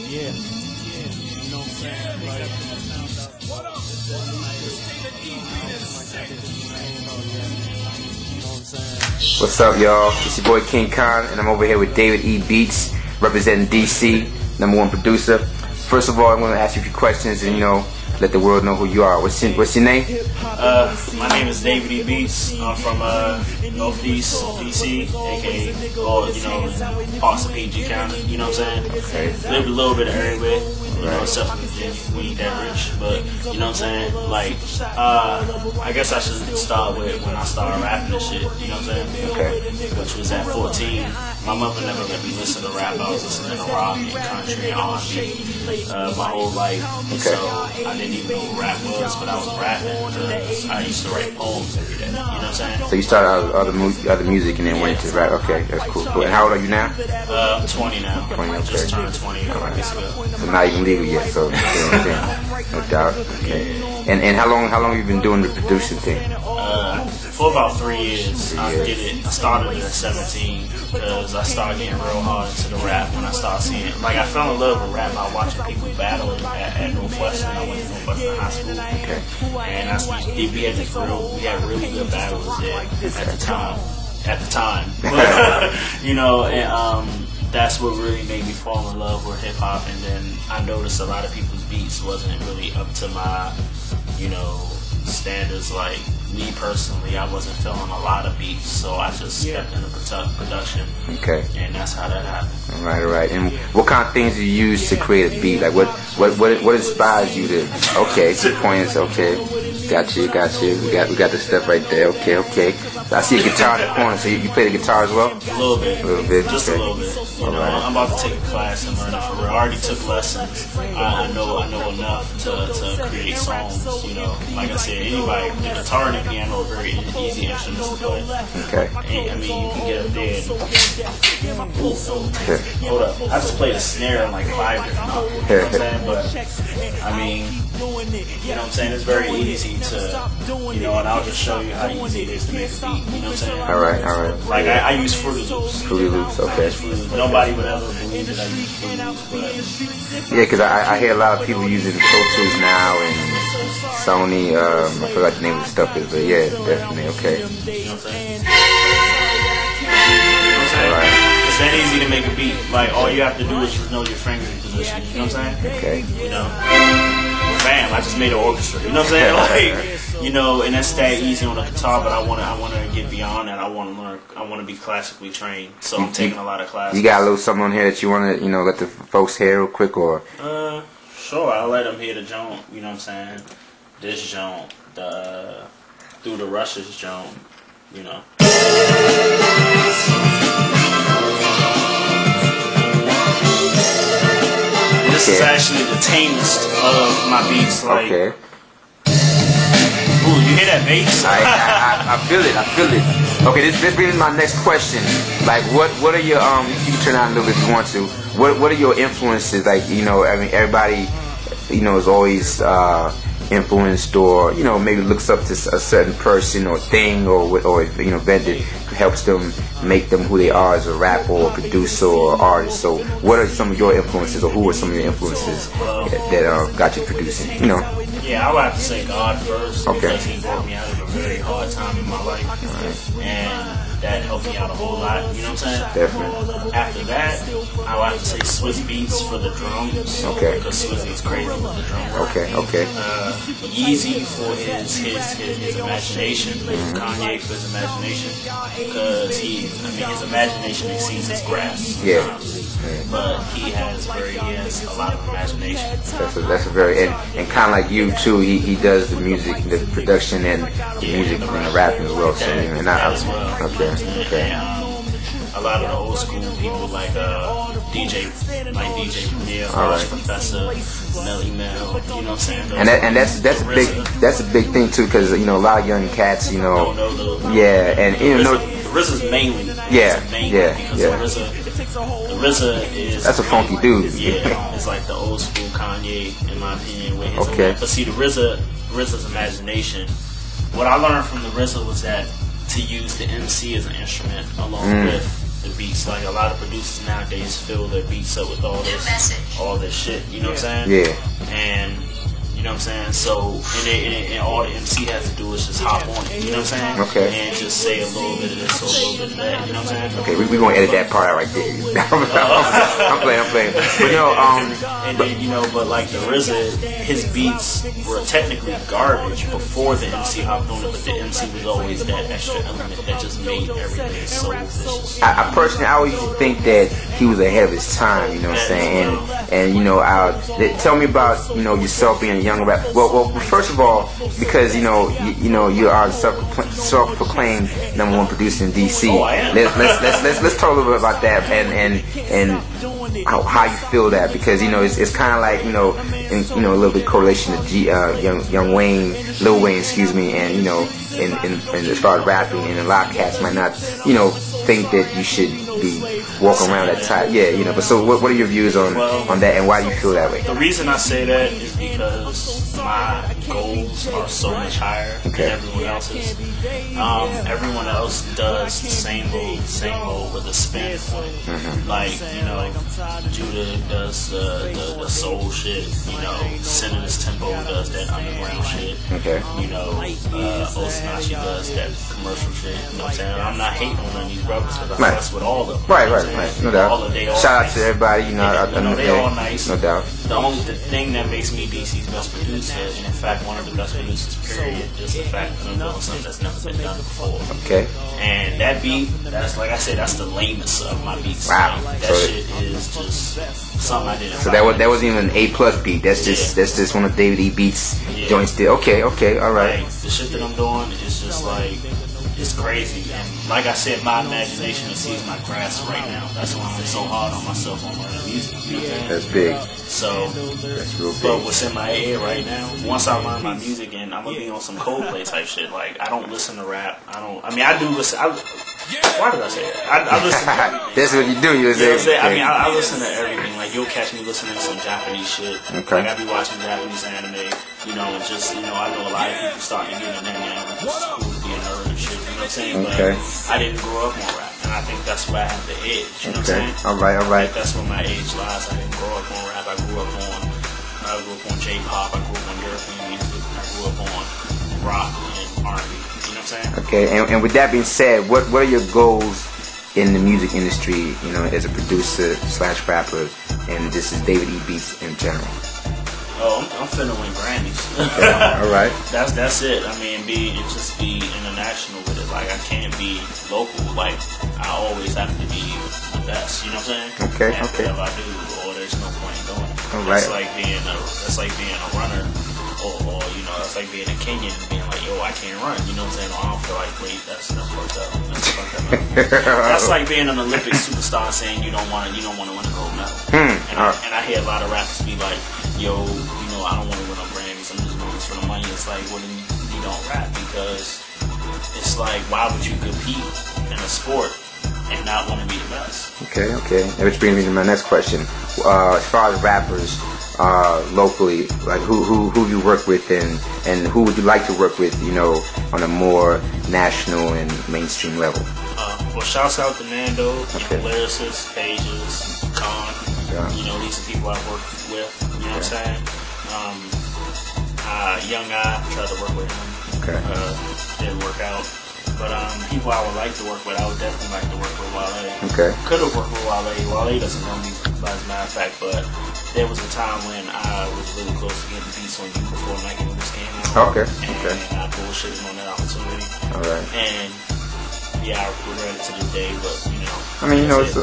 Yeah, you know what I'm saying? Like, what up? What's up, y'all? It's your boy King Khan, and I'm over here with David E. Beats, representing DC, #1 producer. First of all, I'm going to ask you a few questions and, let the world know who you are. What's your name? My name is David E. Beats. I'm from Northeast DC, aka parts of PG County. You know what I'm saying? Okay. Lived a little bit of everywhere. Except for Virginia, we ain't that rich, but you know what I'm saying? Like, I guess I should start with when I started rapping and shit. You know what I'm saying? Okay. Which was at 14. My mother never let me listen to rap. I was listening to rock and country and R&B my whole life. Okay. So I didn't even know what rap was, but I was rapping because I used to write poems every day. You know what I'm saying? So you started out with other music and then went into rap. Okay, that's cool. And how old are you now? I'm 20 now. 20, okay. Just turned 20 a couple weeks ago. So not even legal yet, so no doubt. Okay. And how long have you been doing the producing thing? For about 3 years. I started at 17 because I started getting real hard into the rap when I started seeing it. Like, I fell in love with rap by watching people battle at Northwestern. I went to Northwestern High School. Okay. And we had really good battles there at the time. That's what really made me fall in love with hip hop. And then I noticed a lot of people's beats wasn't really up to my, standards. Like, me personally, I wasn't feeling a lot of beats, so I just kept in the production. Okay. And that's how that happened. All right. And what kind of things do you use to create a beat? Like, what inspires you to? Okay, 2 points. Okay, got you. We got the stuff right there. Okay. I see a guitar in the corner. So you play the guitar as well? A little bit. Just okay. a little bit. I'm about to take a class and learn it for real. I already took lessons. I know enough to create songs. Like I said, anybody, the guitar and the piano are very easy instruments to play. Okay. And, you can get up there and hold up. I just played a snare in like 5 different notes. You know what I'm saying? But you know what I'm saying? It's very easy to, and I'll just show you how easy it is to make a beat. You know what I'm saying? All right. Like, I use Fruity Loops. Fruity Loops, okay. Nobody would ever believe that I use Fruity Loops, but yeah, because I hear a lot of people using Pro Tools now and Sony. I forgot the name of the stuff is, but yeah, definitely, okay. You know what I'm saying? It's that easy to make a beat. Like, all you have to do is just know your fingering position. You know what I'm saying? Okay. Bam! I just made an orchestra. You know what I'm saying? Like, and that's that easy on the guitar. But I want to get beyond that. I want to learn. I want to be classically trained. So I'm taking a lot of classes. You got a little something on here that you want to, let the folks hear real quick, or? Sure. I'll let them hear the joint. You know what I'm saying? This joint, Through the Rushes joint. This is actually the tamest of my beats. Like, okay. Ooh, you hear that bass? I feel it. Okay, this brings me my next question. Like, what are your you can turn on a little bit if you want to. What are your influences? Like, everybody, is always influenced or maybe looks up to a certain person or thing or event that helps them make them who they are as a rapper or producer or artist. So what are some of your influences, or who are some of your influences that got you producing? Yeah, I would have to say God first, okay, because he brought me out of a very hard time in my life, and that helped me out a whole lot. You know what I'm saying? Definitely. After that, I would have to say Swiss Beats for the drums. Okay. Because Swiss is crazy with the drum work. Okay. Yeezy for his imagination. Kanye for his imagination, because his imagination exceeds his grasp. Yeah. But he has a lot of imagination. That's a very and kind of like you too. He does the music, the production, and the music and the rapping as well. So okay. A lot of the old school people like DJ Premier, Professor, Melly Mel. You know what I'm saying? And that's a big thing too, because a lot of young cats, the RZA's mainly. Because the RZA is. That's a funky dude. Yeah, it's like the old school Kanye, in my opinion. With his but see, the RZA's imagination. What I learned from the RZA was that to use the MC as an instrument along with the beats. Like a lot of producers nowadays fill their beats up with all this shit. You know what I'm saying? Yeah. And you know what I'm saying? So, and all the MC has to do is just hop on it, you know what I'm saying? Okay. And just say a little bit of this or a little bit of that, you know what I'm saying? Okay, we're gonna edit that part out right there. I'm playing. But you know, and then, you know, but like the RZA, his beats were technically garbage before the MC hopped on it, but the MC was always that extra element that just made everything so vicious. I personally, I always used to think that he was ahead of his time, you know what I'm saying? And you know, tell me about, you know, yourself being a young rapper. Well, first of all, because you know, you are self-proclaimed #1 producer in DC. Oh, I am. Let's talk a little bit about that and how you feel that, because you know it's kind of like you know a little bit correlation to Young Wayne, Lil Wayne, excuse me, and you know in as far as rapping, and a lot of cats might not think that you should be walking around that type. Yeah, you know. But so what are your views on that, and why do you feel that way? The reason I say that is because my goals are so much higher than everyone else's. Everyone else does the same old with a spin on it. Mm-hmm. Like, you know, Judah does the soul shit. You know, Senator's Tempo does that underground shit. Okay. You know, Osinachi does that commercial shit. You know what I'm saying? I'm not hating on any of these brothers because I mess with all of them. Right. No doubt. Shout out to everybody. You know, they all nice. No doubt. The thing that makes me DC's best producer, and in fact one of the best producers, period, is the fact that I'm doing something that's never been done before. Okay. And that beat, that's like I said, that's the lamest of my beats. Wow. That shit is just something I didn't. So that wasn't even an A+ beat. That's just one of David E. Beats joints. Still okay, all right. Like, the shit that I'm doing is just like, it's crazy. And like I said, my imagination sees my grasp right now. That's why I'm so hard on myself on learning music. You know what I'm saying? That's big. So, that's real big. But what's in my head right now, once I learn my music, and I'm gonna be on some Coldplay type shit. Like, I don't listen to rap. I do listen. Why did I say that? I listen to everything. That's what you do. I listen to everything. Like, you'll catch me listening to some Japanese shit. Okay. Like, I be watching Japanese anime. You know, and just, you know, I know a lot of people starting to get in there now. It's just cool to be a nerd and shit. You know what I'm saying? Okay. But I didn't grow up on rap, and I think that's where I have the edge. You know what I'm saying? All right. I think that's where my age lies. I didn't grow up on rap. I grew up on J-pop. I grew up on European music. I grew up on rock and R&B. You know what I'm saying? Okay. And with that being said, what are your goals in the music industry? You know, as a producer / rapper, and this is David E. Beats in general. Oh, I'm finna win Grammys. Okay. All right. That's it. I mean, be international with it. Like, I can't be local. Like, I always have to be the best. You know what I'm saying? Okay. And whatever I do, or there's no point in doing it. All right. That's like being a runner, or you know, that's like being a Kenyan and being like, yo, I can't run. You know what I'm saying? Or I don't feel like, wait, that's fucked up. That's like being an Olympic superstar saying you don't want to win a gold medal. And I hear a lot of rappers be like, yo, you know, I don't want to win no Grammys. I'm just doing this for the money. It's like, well, then you don't rap, because it's like, why would you compete in a sport and not want to be the best? Okay. Which brings me to my next question. As far as rappers locally, like who you work with, and who would you like to work with, you know, on a more national and mainstream level? Well, shouts out to Nando, lyricists, Pages, Khan. You know, these are people I've worked with. You know what I'm saying? Young I tried to work with him. Didn't work out. But people I would like to work with, I would definitely like to work with Wale. Could have worked with Wale. Wale doesn't know me, as a matter of fact, but there was a time when I was really close to getting beats on you before Nike News came out. And I bullshitted on that opportunity. Alright. And yeah, I regret it to this day, but you know. I mean, you know, it's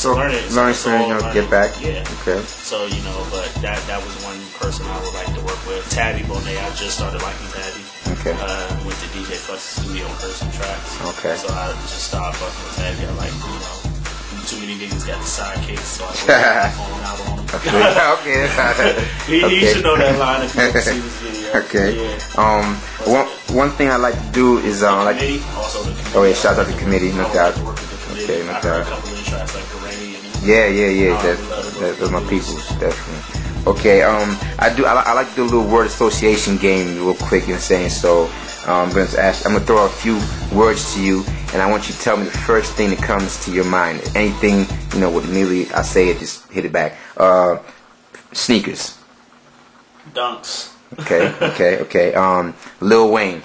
learning experience, you know, get back. Yeah. Okay. So, you know, but that was one person I would like to work with. Tabby Bonet, I just started liking Tabby. Okay. Went to DJ Flux's studio and heard some tracks. Okay. So I just started fucking with Tabby. I like, you know, too many niggas got the sidekicks, so I put my phone out on him. He should know that line if you ever see this video. Okay. Yeah. One thing I like to do is also the committee. Oh yeah, shout out to the committee, no doubt. Okay, no doubt. Yeah. Those are my peoples, definitely. Okay, I like to do a little word association game real quick, you know what I'm saying? So I'm gonna throw a few words to you, and I want you to tell me the first thing that comes to your mind. Anything, you know, with immediately I say it, just hit it back. Sneakers. Dunks. Okay. Lil Wayne.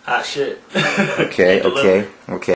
Hot shit. Okay.